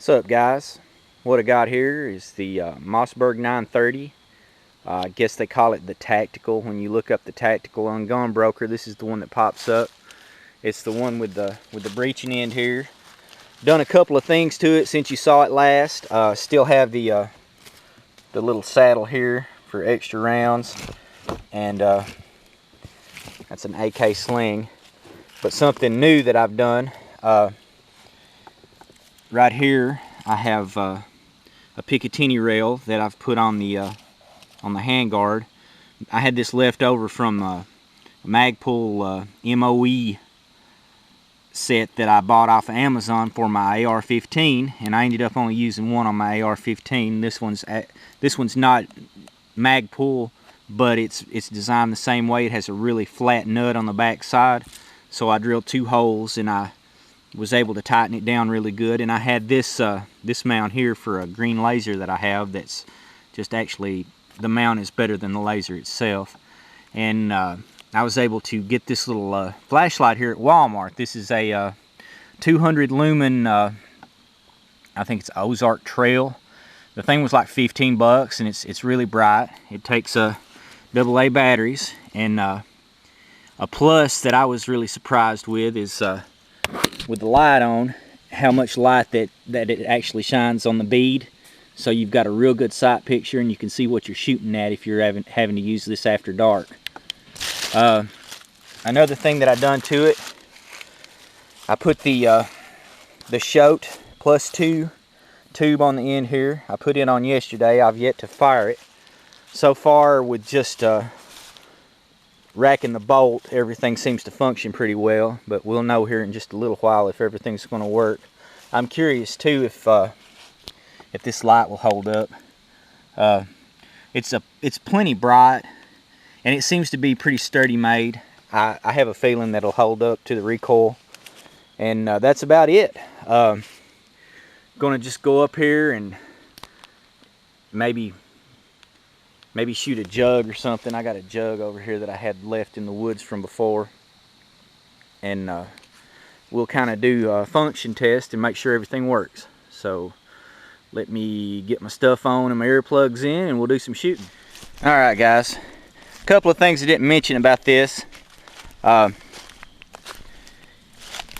What's up, guys? What I got here is the Mossberg 930. I guess they call it the Tactical. When you look up the Tactical on Gun Broker, this is the one that pops up. It's the one with the breeching end here. Done a couple of things to it since you saw it last. Still have the little saddle here for extra rounds, and that's an AK sling. But something new that I've done. Right here I have a Picatinny rail that I've put on the handguard. I had this left over from a Magpul MOE set that I bought off of Amazon for my AR-15, and I ended up only using one on my AR-15. This one's not Magpul, but it's designed the same way. It has a really flat nut on the back side, so I drilled 2 holes and I was able to tighten it down really good. And I had this mount here for a green laser that I have. That's just actually, the mount is better than the laser itself. And I was able to get this little flashlight here at Walmart. This is a 200 lumen, I think it's Ozark Trail. The thing was like 15 bucks, and it's really bright. It takes AA batteries, and a plus that I was really surprised with is with the light on, how much light that it actually shines on the bead. So you've got a real good sight picture, and you can see what you're shooting at if you're having to use this after dark. Another thing that I done to it, I put the Choate +2 tube on the end here. I put it on yesterday. I've yet to fire it. So far, with just racking the bolt, everything seems to function pretty well, but we'll know here in just a little while if everything's going to work. I'm curious too if this light will hold up. It's plenty bright, and it seems to be pretty sturdy made. I have a feeling that'll hold up to the recoil, and that's about it. Gonna just go up here and maybe shoot a jug or something. I got a jug over here that I had left in the woods from before, and we'll kind of do a function test and make sure everything works. So let me get my stuff on and my earplugs in, and we'll do some shooting. Alright guys, a couple of things I didn't mention about this.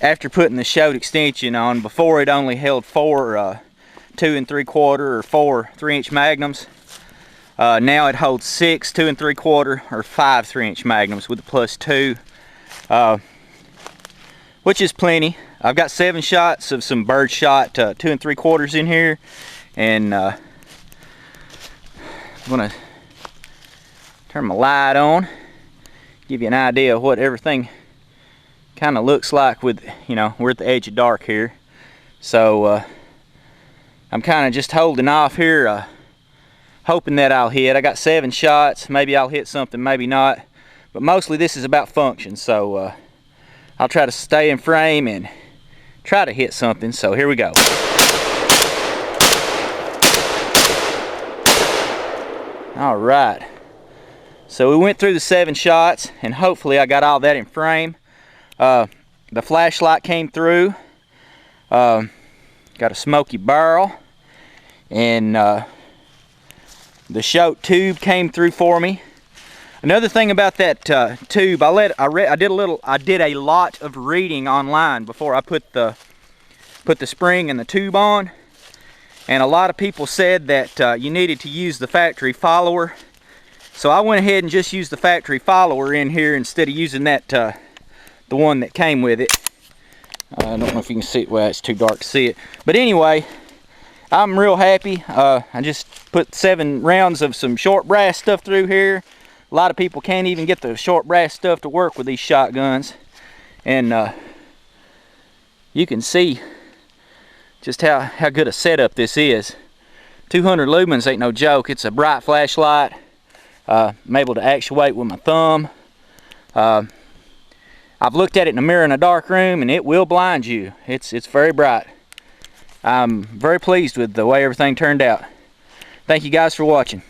After putting the Choate extension on, before it only held 4 2 3/4 or 4 3-inch magnums. Now it holds 6 2 3/4 or 5 3-inch magnums with the +2, which is plenty. I've got 7 shots of some birdshot 2 3/4 in here, and I'm gonna turn my light on, give you an idea of what everything kind of looks like with, you know, we're at the edge of dark here. So I'm kind of just holding off here, hoping that I'll hit. I got 7 shots. Maybe I'll hit something, maybe not, but mostly this is about function. So I'll try to stay in frame and try to hit something. So here we go. All right, so we went through the 7 shots, and hopefully I got all that in frame. The flashlight came through, got a smoky barrel, and the Choate tube came through for me. Another thing about that tube, I did a lot of reading online before I put the spring and the tube on, and a lot of people said that you needed to use the factory follower. So I went ahead and just used the factory follower in here instead of using that the one that came with it. I don't know if you can see it. Well, it's too dark to see it. But anyway, I'm real happy. I just put 7 rounds of some short brass stuff through here. A lot of people can't even get the short brass stuff to work with these shotguns. And you can see just how good a setup this is. 200 lumens ain't no joke. It's a bright flashlight. I'm able to actuate with my thumb. I've looked at it in a mirror in a dark room, and it will blind you. It's very bright. I'm very pleased with the way everything turned out. Thank you guys for watching.